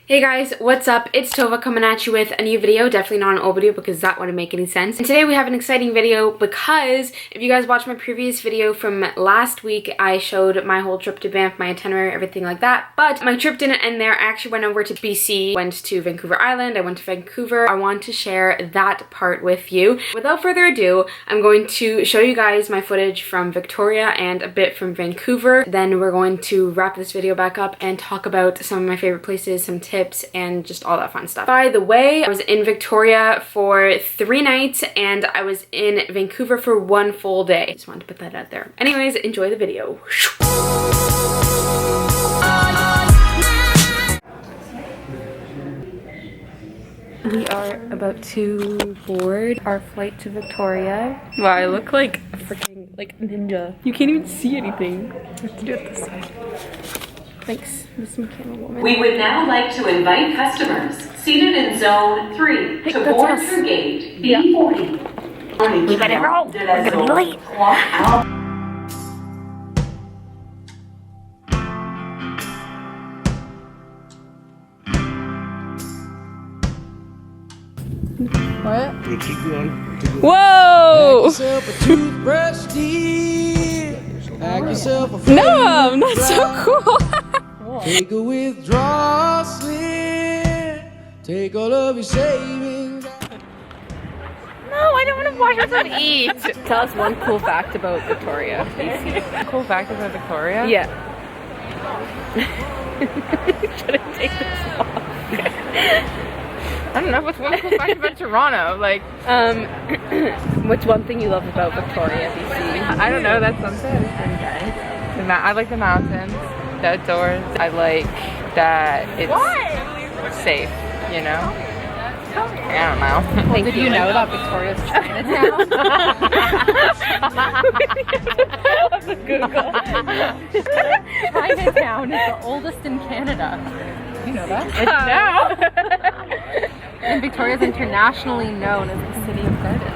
Hey guys, what's up? It's Tova coming at you with a new video, definitely not an old video because that wouldn't make any sense. And today we have an exciting video because if you guys watched my previous video from last week, I showed my whole trip to Banff, my itinerary, everything like that. But my trip didn't end there. I actually went over to BC, went to Vancouver Island, I went to Vancouver. I want to share that part with you. Without further ado, I'm going to show you guys my footage from Victoria and a bit from Vancouver. Then we're going to wrap this video back up and talk about some of my favorite places, some tips, and just all that fun stuff. By the way, I was in Victoria for 3 nights and I was in Vancouver for 1 full day. Just wanted to put that out there. Anyways, enjoy the video. We are about to board our flight to Victoria. Wow, I look like a freaking ninja. You can't even see anything. I have to do it this way. Thanks, Miss McKenna woman. We would now like to invite customers seated in zone 3 to board through gate B40. Yeah. We better roll. We're gonna be late. What? Keep going. Whoa! Yourself a toothbrush, dear. Pack yourself a No, not so cool. Take a withdrawal slip. Take all of your savings. No, I don't want to watch us eat. Tell us one cool fact about Victoria. Cool fact about Victoria? Yeah. Should I take this off? I don't know, what's one cool fact about Toronto? Like, what's one thing you love about Victoria, BC? I don't know, that's something. I like the mountains, the outdoors. I like that it's safe, you know? I don't know. Well, did you know that Victoria's Chinatown? Google. Chinatown is the oldest in Canada. You know that? And Victoria's internationally known as the City of Gardens.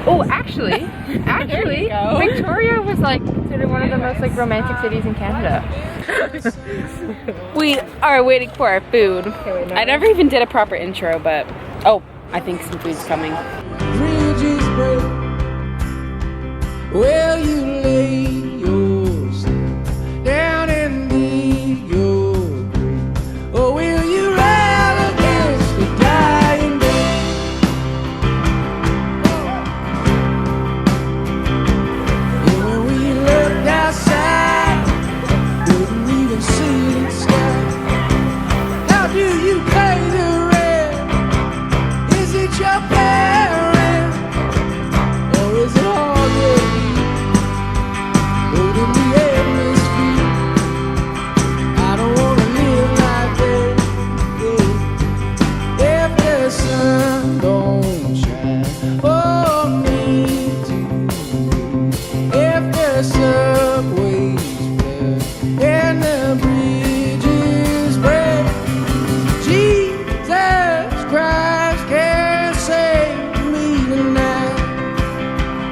Oh, actually, Victoria was considered one of the most romantic cities in Canada. We are waiting for our food. I never even did a proper intro, but oh, I think some food's coming. Bridges break. Well, you lay yourself down and dig your grave. Or will you rail against the dying day? And when we looked outside, couldn't even see the sky. How do you pay the rent? Is it your parent? Or is it already out in the atmosphere? I don't wanna live like that. Yeah. If the sun don't shine for me today, if the subways flood and the bridges break, Jesus Christ can save me tonight.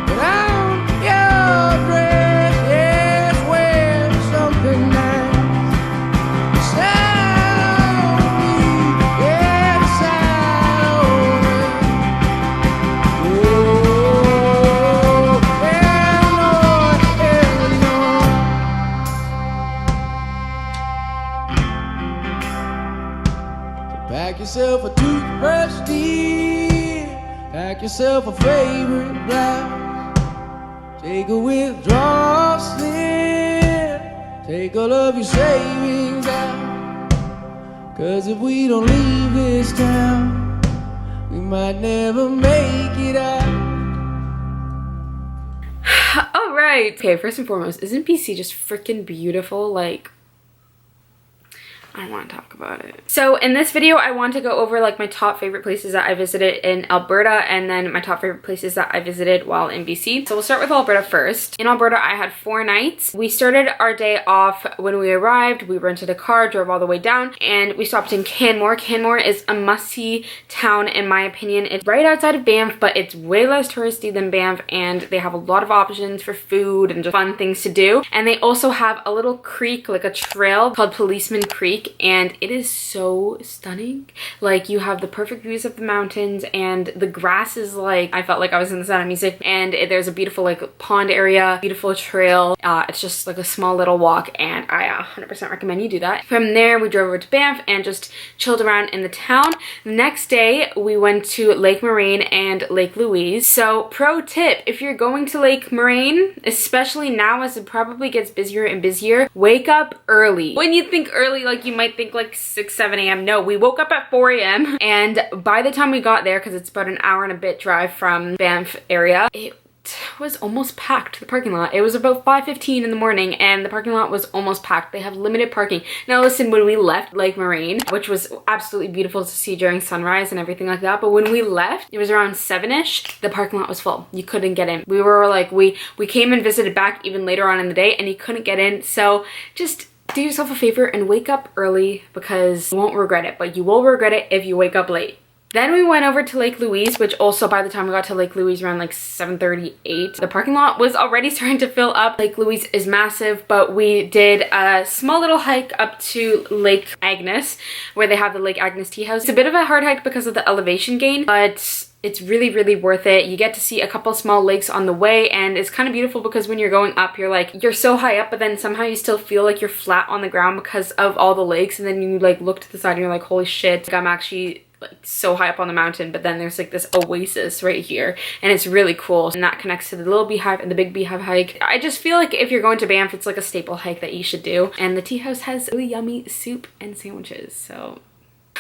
But on your dress, yes, wear something nice. Style me, yes, oh, Eleanor. Pack yourself a toothbrush, dear. Pack yourself a favorite blouse. Take a withdrawal slip. Take all of your savings out. 'Cause if we don't leave this town, we might never make it out. All right. Okay, first and foremost, isn't BC just freaking beautiful? I don't want to talk about it. So in this video, I want to go over my top favorite places that I visited in Alberta and then my top favorite places that I visited while in BC. So we'll start with Alberta first. In Alberta, I had 4 nights. We started our day off when we arrived. We rented a car, drove all the way down, and we stopped in Canmore. Canmore is a must-see town in my opinion. It's right outside of Banff, but it's way less touristy than Banff, and they have a lot of options for food and just fun things to do. And they also have a little creek, like a trail called Policeman Creek, lake, and it is so stunning. Like, you have the perfect views of the mountains, and the grass is like, I felt like I was in the Sound of Music, and there's a beautiful like pond area, beautiful trail. It's just like a small little walk, and I 100% recommend you do that. From there, we drove over to Banff and just chilled around in the town. The next day, we went to Lake Moraine and Lake Louise. So, pro tip, if you're going to Lake Moraine, especially now as it probably gets busier and busier, wake up early. When you think early, like you might think like 6, 7 a.m. No, we woke up at 4 a.m. and by the time we got there, because it's about an hour and a bit drive from Banff area, it was almost packed, the parking lot. It was about 5:15 in the morning and the parking lot was almost packed. They have limited parking. Now listen, when we left Lake Moraine, which was absolutely beautiful to see during sunrise and everything like that, but when we left, it was around 7ish, the parking lot was full. You couldn't get in. We were like, we came and visited back even later on in the day and you couldn't get in. So just do yourself a favor and wake up early, because you won't regret it, but you will regret it if you wake up late. Then we went over to Lake Louise, which also by the time we got to Lake Louise around like 7:38, the parking lot was already starting to fill up. Lake Louise is massive, but we did a small little hike up to Lake Agnes, where they have the Lake Agnes tea house. It's a bit of a hard hike because of the elevation gain, but it's really, really worth it. You get to see a couple small lakes on the way, and it's kind of beautiful because when you're going up, you're like, you're so high up, but then somehow you still feel like you're flat on the ground because of all the lakes, and then you like look to the side and you're like, holy shit, like, I'm actually like so high up on the mountain, but then there's like this oasis right here, and it's really cool, and that connects to the little beehive and the big beehive hike. I just feel like if you're going to Banff, it's like a staple hike that you should do, and the tea house has really yummy soup and sandwiches. So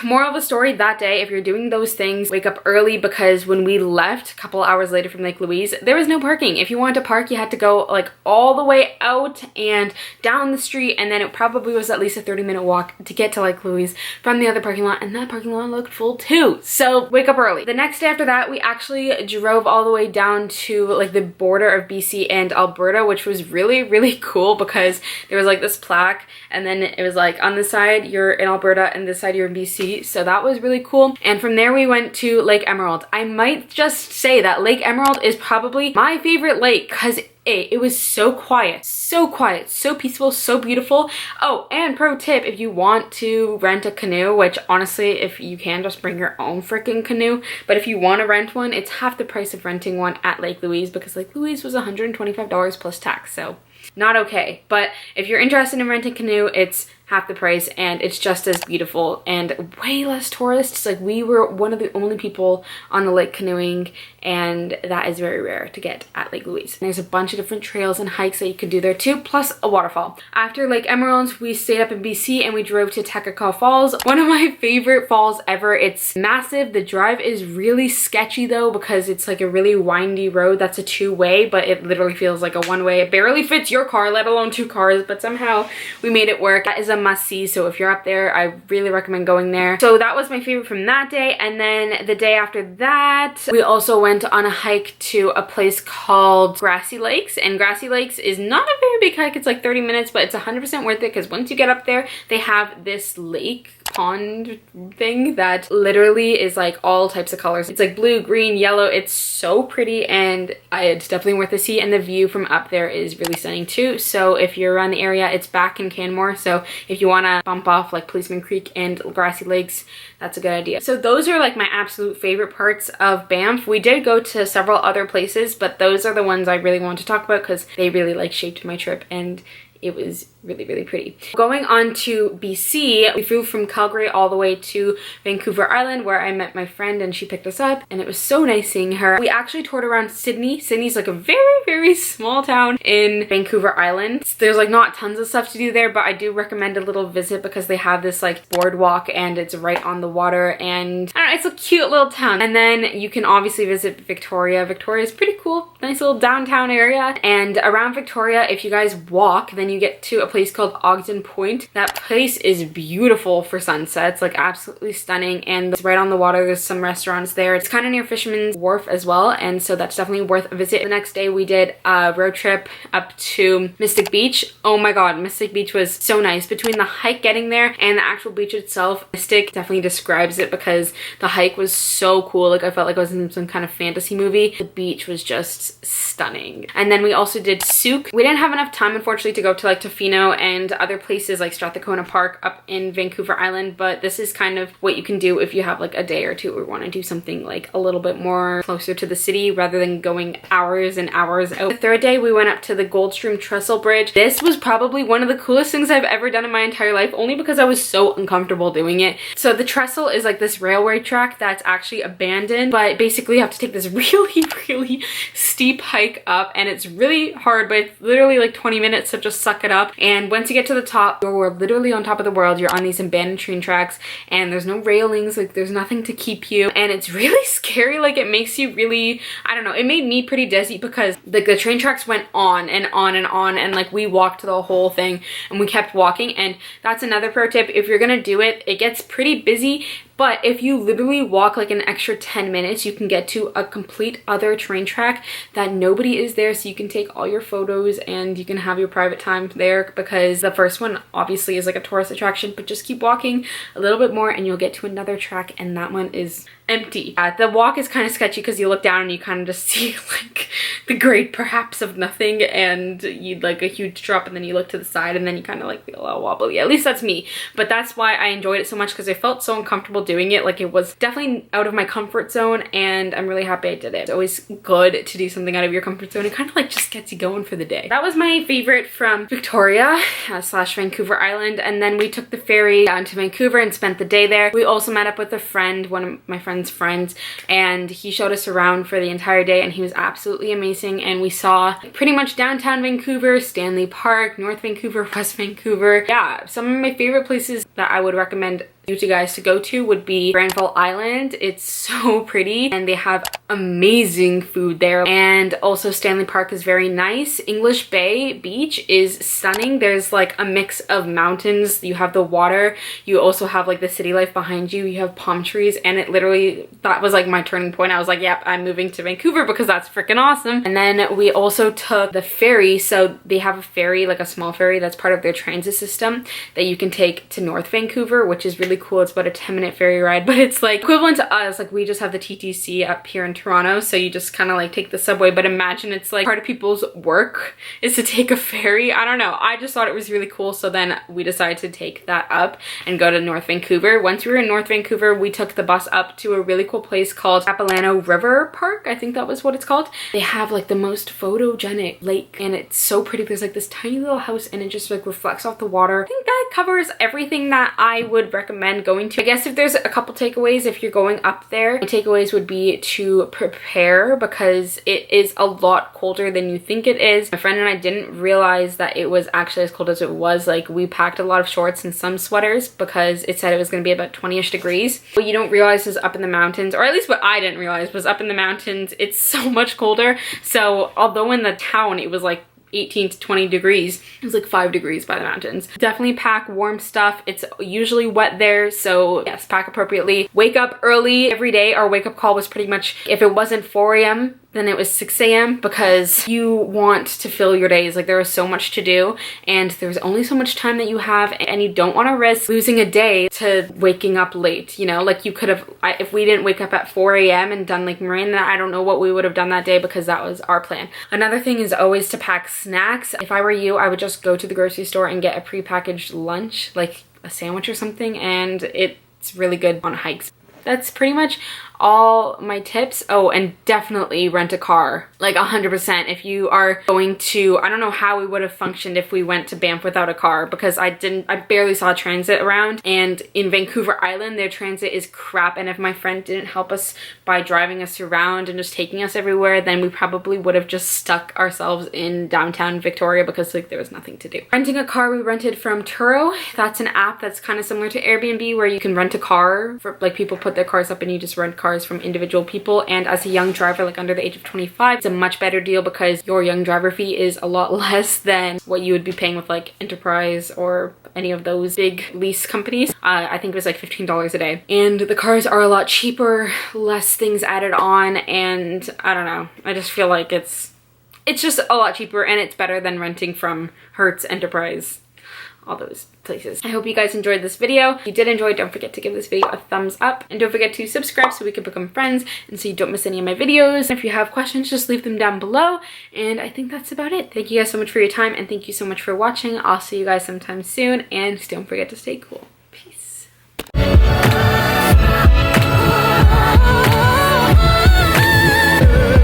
moral of the story that day, if you're doing those things, wake up early, because when we left a couple hours later from Lake Louise, there was no parking. If you wanted to park, you had to go like all the way out and down the street, and then it probably was at least a 30-minute walk to get to Lake Louise from the other parking lot, and that parking lot looked full too. So wake up early. The next day after that, we actually drove all the way down to like the border of BC and Alberta, which was really, really cool, because there was like this plaque, and then it was like on this side you're in Alberta and this side you're in BC. So that was really cool. And from there we went to Lake Emerald. I might just say that Lake Emerald is probably my favorite lake, because it was so quiet, so peaceful, so beautiful. Oh, and pro tip, if you want to rent a canoe, which honestly, if you can, just bring your own freaking canoe, but if you want to rent one, it's half the price of renting one at Lake Louise, because Lake Louise was $125 plus tax, so not okay. But if you're interested in renting a canoe, it's half the price, and it's just as beautiful and way less tourists. Like, we were one of the only people on the lake canoeing, and that is very rare to get at Lake Louise. And there's a bunch of different trails and hikes that you could do there too, plus a waterfall. After Lake Emerald, we stayed up in BC and we drove to Tekaka Falls, one of my favorite falls ever. It's massive. The drive is really sketchy though, because it's like a really windy road that's a two-way, but it literally feels like a one-way. It barely fits your car, let alone two cars, but somehow we made it work. That is a must-see, so if you're up there, I really recommend going there. So that was my favorite from that day. And then the day after that, we also went on a hike to a place called Grassy Lakes, and Grassy Lakes is not a very big hike. It's like 30 minutes, but it's 100% worth it, because once you get up there, they have this lake pond thing that literally is like all types of colors. It's like blue, green, yellow. It's so pretty, and it's definitely worth a see, and the view from up there is really stunning too. So if you're around the area, it's back in Canmore, so if you want to bump off like Policeman Creek and Grassy Lakes, that's a good idea. So those are like my absolute favorite parts of Banff. We did go to several other places, but those are the ones I really want to talk about because they really like shaped my trip, and it was really, really pretty. Going on to BC, we flew from Calgary all the way to Vancouver Island, where I met my friend and she picked us up, and it was so nice seeing her. We actually toured around Sydney. Sydney's like a very, very small town in Vancouver Island. There's like not tons of stuff to do there, but I do recommend a little visit because they have this like boardwalk and it's right on the water, and I don't know, it's a cute little town. And then you can obviously visit Victoria. Victoria is pretty cool, nice little downtown area. And around Victoria, if you guys walk, then you get to a place called Ogden Point. That place is beautiful for sunsets, like absolutely stunning, and it's right on the water. There's some restaurants there. It's kind of near Fisherman's Wharf as well, and so that's definitely worth a visit. The next day we did a road trip up to Mystic Beach. Oh my god, Mystic Beach was so nice. Between the hike getting there and the actual beach itself, Mystic definitely describes it because the hike was so cool. Like I felt like I was in some kind of fantasy movie. The beach was just stunning. And then we also did Souk. We didn't have enough time unfortunately to go to like Tofino casino and other places like Strathcona Park up in Vancouver Island, but this is kind of what you can do if you have like a day or two or want to do something like a little bit more closer to the city rather than going hours and hours out. The third day we went up to the Goldstream Trestle Bridge. This was probably one of the coolest things I've ever done in my entire life, only because I was so uncomfortable doing it. So the trestle is like this railway track that's actually abandoned, but basically you have to take this really steep hike up, and it's really hard, but it's literally like 20 minutes, so just suck it up. And once you get to the top, you're literally on top of the world. You're on these abandoned train tracks and there's no railings, like there's nothing to keep you, and it's really scary. Like it makes you really, I don't know, it made me pretty dizzy because the train tracks went on and on and on, and like we walked the whole thing and we kept walking. And that's another pro tip: if you're gonna do it, it gets pretty busy, but if you literally walk like an extra 10 minutes, you can get to a complete other train track that nobody is there, so you can take all your photos and you can have your private time there, because the first one obviously is like a tourist attraction, but just keep walking a little bit more and you'll get to another track, and that one is empty. The walk is kind of sketchy because you look down and you kind of just see like the grade perhaps of nothing, and you'd like a huge drop, and then you look to the side and then you kind of like feel all wobbly. At least that's me, but that's why I enjoyed it so much, because I felt so uncomfortable doing it. Like it was definitely out of my comfort zone, and I'm really happy I did it. It's always good to do something out of your comfort zone. It kind of like just gets you going for the day. That was my favorite from Victoria slash Vancouver Island, and then we took the ferry down to Vancouver and spent the day there. We also met up with a friend, one of my friend's friends, and he showed us around for the entire day, and he was absolutely amazing. And we saw pretty much downtown Vancouver, Stanley Park, North Vancouver, West Vancouver. Yeah, some of my favorite places that I would recommend you guys to go to would be Granville Island. It's so pretty and they have amazing food there, and also Stanley Park is very nice. English Bay Beach is stunning. There's like a mix of mountains, you have the water, you also have like the city life behind you, you have palm trees, and it literally, that was like my turning point. I was like, yep, I'm moving to Vancouver because that's freaking awesome. And then we also took the ferry. So they have a ferry, like a small ferry that's part of their transit system that you can take to North Vancouver, which is really cool. It's about a 10-minute ferry ride, but it's like equivalent to us. Like we just have the TTC up here in Toronto, so you just kind of like take the subway, but imagine it's like part of people's work is to take a ferry. I don't know, I just thought it was really cool, so then we decided to take that up and go to North Vancouver. Once we were in North Vancouver, we took the bus up to a really cool place called Capilano River Park. I think that was what it's called. They have like the most photogenic lake, and it's so pretty. There's like this tiny little house and it just like reflects off the water. I think that covers everything that I would recommend going to. I guess if there's a couple takeaways if you're going up there, my takeaways would be to prepare, because it is a lot colder than you think it is. My friend and I didn't realize that it was actually as cold as it was. Like we packed a lot of shorts and some sweaters because it said it was going to be about 20-ish degrees. What you don't realize is up in the mountains, or at least what I didn't realize was up in the mountains, it's so much colder. So although in the town it was like 18 to 20 degrees. It was like 5 degrees by the mountains. Definitely pack warm stuff. It's usually wet there, so yes, pack appropriately. Wake up early every day. Our wake up call was pretty much, if it wasn't 4 a.m., then it was 6 a.m. because you want to fill your days. Like there is so much to do and there's only so much time that you have, and you don't want to risk losing a day to waking up late, you know? Like you could have, if we didn't wake up at 4 a.m. and done Lake Marine, then I don't know what we would have done that day, because that was our plan. Another thing is always to pack snacks. If I were you, I would just go to the grocery store and get a prepackaged lunch, like a sandwich or something, and it's really good on hikes. That's pretty much all my tips. Oh, and definitely rent a car, like 100%. If you are going to, I don't know how we would have functioned if we went to Banff without a car, because I barely saw transit around, and in Vancouver Island their transit is crap, and if my friend didn't help us by driving us around and just taking us everywhere, then we probably would have just stuck ourselves in downtown Victoria because like there was nothing to do. Renting a car, we rented from Turo. That's an app that's kind of similar to Airbnb, where you can rent a car for, like, people put their cars up and you just rent cars from individual people. And as a young driver, like under the age of 25, it's a much better deal because your young driver fee is a lot less than what you would be paying with like Enterprise or any of those big lease companies. I think it was like $15 a day, and the cars are a lot cheaper, less things added on, and I don't know, I just feel like it's just a lot cheaper, and it's better than renting from Hertz, Enterprise, all those places. I hope you guys enjoyed this video. If you did enjoy, don't forget to give this video a thumbs up, and don't forget to subscribe so we can become friends and so you don't miss any of my videos. If you have questions, just leave them down below, and I think that's about it. Thank you guys so much for your time, and thank you so much for watching. I'll see you guys sometime soon, and don't forget to stay cool. Peace.